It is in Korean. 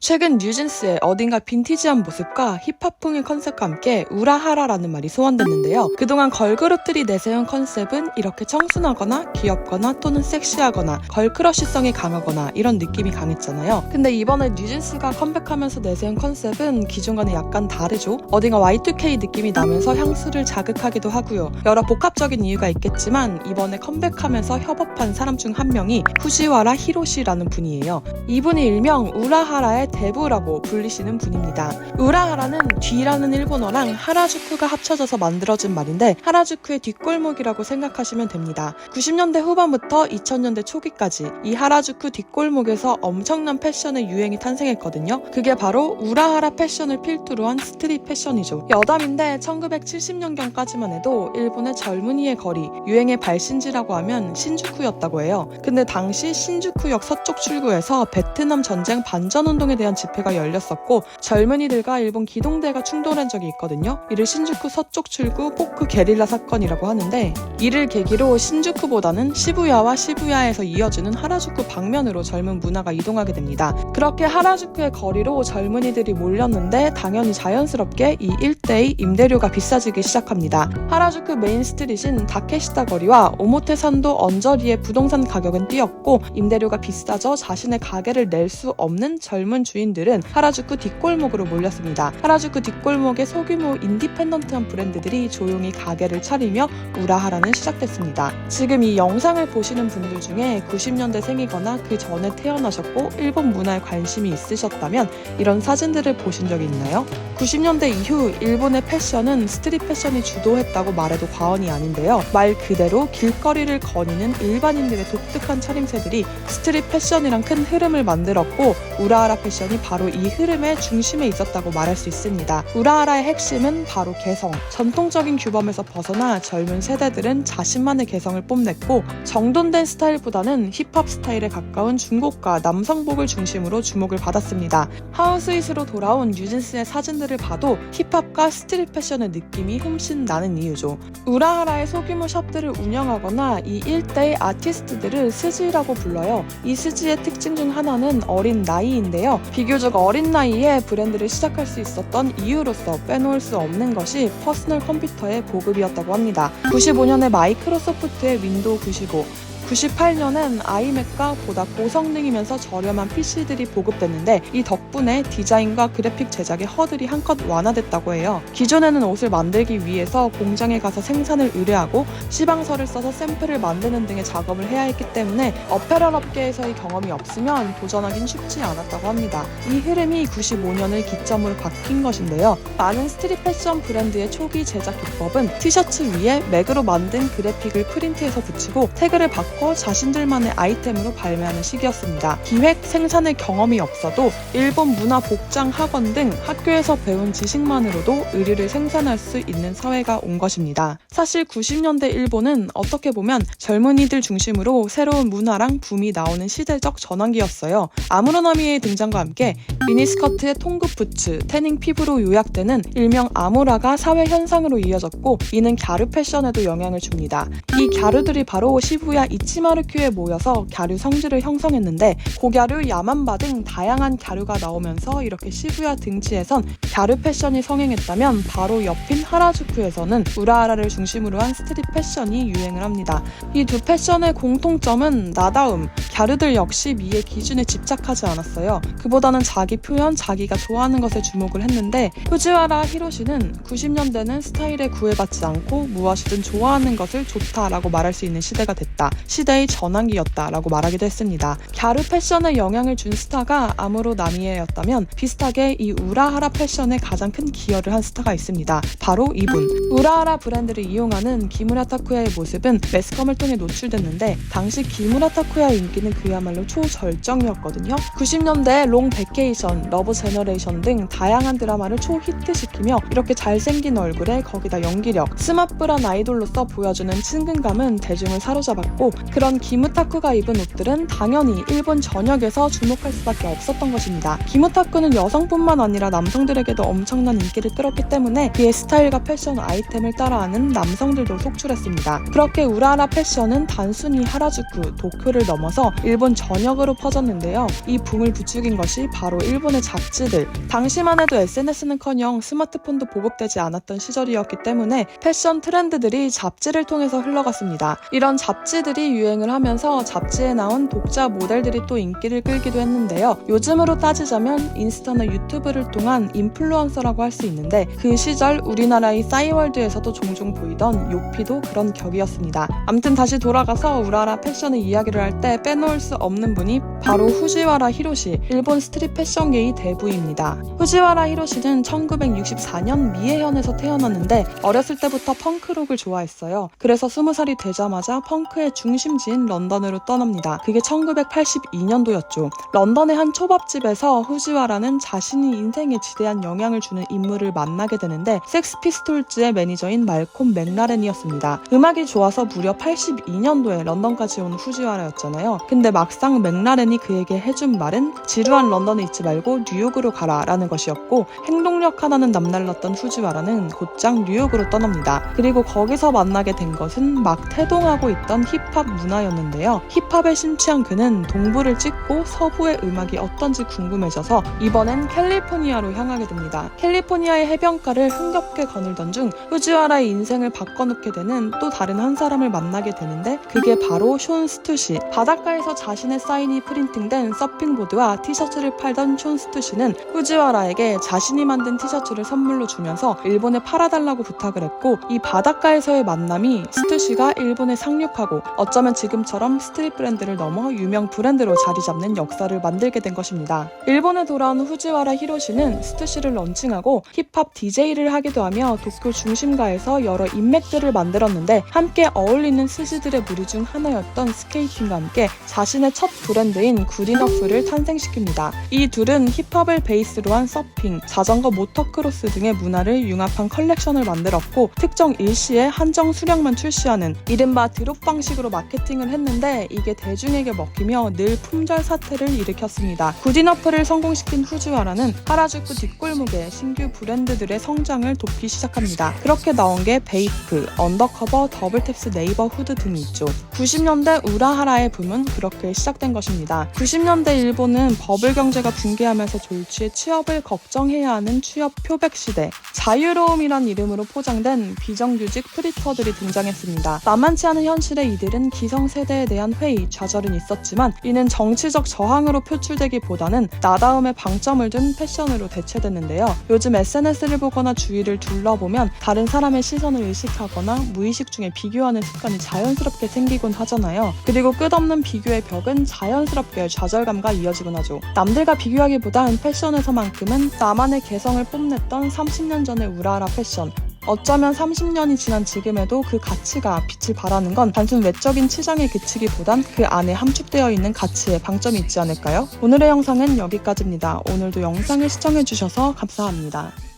최근 뉴진스의 어딘가 빈티지한 모습과 힙합풍의 컨셉과 함께 우라하라라는 말이 소환됐는데요. 그동안 걸그룹들이 내세운 컨셉은 이렇게 청순하거나 귀엽거나 또는 섹시하거나 걸크러쉬성이 강하거나 이런 느낌이 강했잖아요. 근데 이번에 뉴진스가 컴백하면서 내세운 컨셉은 기존과는 약간 다르죠. 어딘가 Y2K 느낌이 나면서 향수를 자극하기도 하고요. 여러 복합적인 이유가 있겠지만 이번에 컴백하면서 협업한 사람 중 한 명이 후지와라 히로시라는 분이에요. 이분이 일명 우라하라의 대부라고 불리시는 분입니다. 우라하라는 뒤라는 일본어랑 하라주쿠가 합쳐져서 만들어진 말인데 하라주쿠의 뒷골목이라고 생각하시면 됩니다. 90년대 후반부터 2000년대 초기까지 이 하라주쿠 뒷골목에서 엄청난 패션의 유행이 탄생했거든요. 그게 바로 우라하라 패션을 필두로 한 스트릿 패션이죠. 여담인데 1970년경까지만 해도 일본의 젊은이의 거리, 유행의 발신지라고 하면 신주쿠였다고 해요. 근데 당시 신주쿠역 서쪽 출구에서 베트남 전쟁 반전운동에 대한 집회가 열렸었고 젊은이들과 일본 기동대가 충돌한 적이 있거든요. 이를 신주쿠 서쪽 출구 포크 게릴라 사건이라고 하는데 이를 계기로 신주쿠보다는 시부야와 시부야에서 이어지는 하라주쿠 방면으로 젊은 문화가 이동하게 됩니다. 그렇게 하라주쿠의 거리로 젊은이들이 몰렸는데 당연히 자연스럽게 이 일대의 임대료가 비싸지기 시작합니다. 하라주쿠 메인 스트릿인 다케시타 거리와 오모테산도 언저리의 부동산 가격은 뛰었고 임대료가 비싸져 자신의 가게를 낼 수 없는 젊은 주인들은 하라주쿠 뒷골목으로 몰렸습니다. 하라주쿠 뒷골목의 소규모 인디펜던트한 브랜드들이 조용히 가게를 차리며 우라하라는 시작됐습니다. 지금 이 영상을 보시는 분들 중에 90년대생이거나 그 전에 태어나셨고 일본 문화에 관심이 있으셨다면 이런 사진들을 보신 적이 있나요? 90년대 이후 일본의 패션은 스트릿 패션이 주도했다고 말해도 과언이 아닌데요. 말 그대로 길거리를 거니는 일반인들의 독특한 차림새들이 스트릿 패션이란 큰 흐름을 만들었고 우라하라 패션이 바로 이 흐름의 중심에 있었다고 말할 수 있습니다. 우라하라의 핵심은 바로 개성, 전통적인 규범에서 벗어나 젊은 세대들은 자신만의 개성을 뽐냈고 정돈된 스타일보다는 힙합 스타일에 가까운 중고가 남성복을 중심으로 주목을 받았습니다. 하우스윗으로 돌아온 뉴진스의 사진들을 봐도 힙합과 스트릿 패션의 느낌이 흠씬 나는 이유죠. 우라하라의 소규모 샵들을 운영하거나 이 일대의 아티스트들을 스지라고 불러요. 이 스지의 특징 중 하나는 어린 나이인데요. 비교적 어린 나이에 브랜드를 시작할 수 있었던 이유로서 빼놓을 수 없는 것이 퍼스널 컴퓨터의 보급이었다고 합니다. 95년에 마이크로소프트의 윈도우 95, 98년엔 아이맥과 보다 고성능이면서 저렴한 PC들이 보급됐는데 이 덕분에 디자인과 그래픽 제작의 허들이 한껏 완화됐다고 해요. 기존에는 옷을 만들기 위해서 공장에 가서 생산을 의뢰하고 시방서를 써서 샘플을 만드는 등의 작업을 해야 했기 때문에 어페럴 업계에서의 경험이 없으면 도전하긴 쉽지 않았다고 합니다. 이 흐름이 95년을 기점으로 바뀐 것인데요. 많은 스트릿 패션 브랜드의 초기 제작 기법은 티셔츠 위에 맥으로 만든 그래픽을 프린트해서 붙이고 태그를 받고 자신들만의 아이템으로 발매하는 시기였습니다. 기획, 생산의 경험이 없어도 일본 문화 복장 학원 등 학교에서 배운 지식만으로도 의류를 생산할 수 있는 사회가 온 것입니다. 사실 90년대 일본은 어떻게 보면 젊은이들 중심으로 새로운 문화랑 붐이 나오는 시대적 전환기였어요. 아무로나미의 등장과 함께 미니스커트의 통굽 부츠, 태닝 피부로 요약되는 일명 아무라가 사회 현상으로 이어졌고 이는 갸루 패션에도 영향을 줍니다. 이 갸루들이 바로 시부야 이치마루큐에 모여서 갸루 성지를 형성했는데 고갸루, 야만바 등 다양한 갸루가 나오면서 이렇게 시부야 등지에선 갸루 패션이 성행했다면 바로 옆인 하라주쿠에서는 우라하라를 중심으로 한 스트릿 패션이 유행을 합니다. 이 두 패션의 공통점은 나다움, 갸루들 역시 미의 기준에 집착하지 않았어요. 그보다는 자기 표현, 자기가 좋아하는 것에 주목을 했는데 후지와라 히로시는 90년대는 스타일에 구애받지 않고 무엇이든 좋아하는 것을 좋다라고 말할 수 있는 시대가 됐다. 시대의 전환기였다라고 말하기도 했습니다. 갸루 패션에 영향을 준 스타가 아무로 나미에였다면 비슷하게 이 우라하라 패션에 가장 큰 기여를 한 스타가 있습니다. 바로 이분. 우라하라 브랜드를 이용하는 기무라 타쿠야의 모습은 매스컴을 통해 노출됐는데 당시 기무라 타쿠야의 인기는 그야말로 초절정이었거든요. 90년대 롱 베케이션, 러브 제너레이션 등 다양한 드라마를 초히트시키며 이렇게 잘생긴 얼굴에 거기다 연기력, 스마프한 아이돌로서 보여주는 친근감은 대중을 사로잡았고 그런 기무타쿠가 입은 옷들은 당연히 일본 전역에서 주목할 수밖에 없었던 것입니다. 기무타쿠는 여성뿐만 아니라 남성들에게도 엄청난 인기를 끌었기 때문에 그의 스타일과 패션 아이템을 따라하는 남성들도 속출했습니다. 그렇게 우라하라 패션은 단순히 하라주쿠, 도쿄를 넘어서 일본 전역으로 퍼졌는데요. 이 붐을 부추긴 것이 바로 일본의 잡지들. 당시만 해도 SNS는커녕 스마트폰도 보급되지 않았던 시절이었기 때문에 패션 트렌드들이 잡지를 통해서 흘러갔습니다. 이런 잡지들이 유행을 하면서 잡지에 나온 독자 모델들이 또 인기를 끌기도 했는데요. 요즘으로 따지자면 인스타나 유튜브를 통한 인플루언서라고 할 수 있는데 그 시절 우리나라의 싸이월드에서도 종종 보이던 요피도 그런 격이었습니다. 암튼 다시 돌아가서 우라하라 패션의 이야기를 할 때 빼놓을 수 없는 분이 바로 후지와라 히로시, 일본 스트릿 패션계의 대부입니다. 후지와라 히로시는 1964년 미에현에서 태어났는데 어렸을 때부터 펑크록을 좋아했어요. 그래서 20살이 되자마자 펑크의 중심지인 런던으로 떠납니다. 그게 1982년도였죠. 런던의 한 초밥집에서 후지와라는 자신이 인생에 지대한 영향을 주는 인물을 만나게 되는데 섹스피스톨즈의 매니저인 말콤 맥라렌이었습니다. 음악이 좋아서 무려 82년도에 런던까지 온 후지와라였잖아요. 근데 막상 맥라렌이 그에게 해준 말은 지루한 런던에 있지 말고 뉴욕으로 가라 라는 것이었고 행동력 하나는 남달랐던 후지와라는 곧장 뉴욕으로 떠납니다. 그리고 거기서 만나게 된 것은 막 태동하고 있던 힙합 문화였는데요. 힙합에 심취한 그는 동부를 찍고 서부의 음악이 어떤지 궁금해져서 이번엔 캘리포니아로 향하게 됩니다. 캘리포니아의 해변가를 흥겹게 거닐던 중 후지와라의 인생을 바꿔놓게 되는 또 다른 한 사람을 만나게 되는데 그게 바로 숀 스투시. 바닷가에서 자신의 사인이 프린팅된 서핑보드와 티셔츠를 팔던 숀 스투시는 후지와라에게 자신이 만든 티셔츠를 선물로 주면서 일본에 팔아달라고 부탁을 했고 이 바닷가에서의 만남이 스투시가 일본에 상륙하고 어쩌면 지금처럼 스트릿 브랜드를 넘어 유명 브랜드로 자리 잡는 역사를 만들게 된 것입니다. 일본에 돌아온 후지와라 히로시는 스투시를 런칭하고 힙합 DJ를 하기도 하며 도쿄 중심가에서 여러 인맥들을 만들었는데 함께 어울리는 스즈들의 무리 중 하나였던 스케이팅과 함께 자신의 첫 브랜드인 굿이너프를 탄생시킵니다. 이 둘은 힙합을 베이스로 한 서핑, 자전거 모터크로스 등의 문화를 융합한 컬렉션을 만들었고 특정 일시에 한정 수량만 출시하는 이른바 드롭 방식으로 마케팅을 했는데 이게 대중에게 먹히며 늘 품절 사태를 일으켰습니다. 굿이너프를 성공시킨 후지와라는 하라주쿠 뒷골목의 신규 브랜드들의 성장을 돕기 시작합니다. 그렇게 나온 게 베이프, 언더커버, 더블탭스 네이버 후드 등이 있죠. 90년대 우라하라의 붐은 그렇게 시작된 것입니다. 90년대 일본은 버블 경제가 붕괴하면서 졸지에 취업을 걱정해야 하는 취업 표백 시대. 자유로움이란 이름으로 포장된 비정규직 프리터들이 등장했습니다. 만만치 않은 현실에 이들은 기성세대에 대한 회의, 좌절은 있었지만 이는 정치적 저항으로 표출되기보다는 나다움에 방점을 둔 패션으로 대체됐는데요. 요즘 SNS를 보거나 주위를 둘러보면 다른 사람의 시선을 의식하거나 무의식 중에 비교하는 습관이 자연스럽게 생기곤 하잖아요. 그리고 끝없는 비교의 벽은 자연스럽게 좌절감과 이어지곤 하죠. 남들과 비교하기보단 패션에서만큼은 나만의 개성을 뽐냈던 30년 전의 우라하라 패션. 어쩌면 30년이 지난 지금에도 그 가치가 빛을 발하는 건 단순 외적인 치장에 그치기보단 그 안에 함축되어 있는 가치에 방점이 있지 않을까요? 오늘의 영상은 여기까지입니다. 오늘도 영상을 시청해주셔서 감사합니다.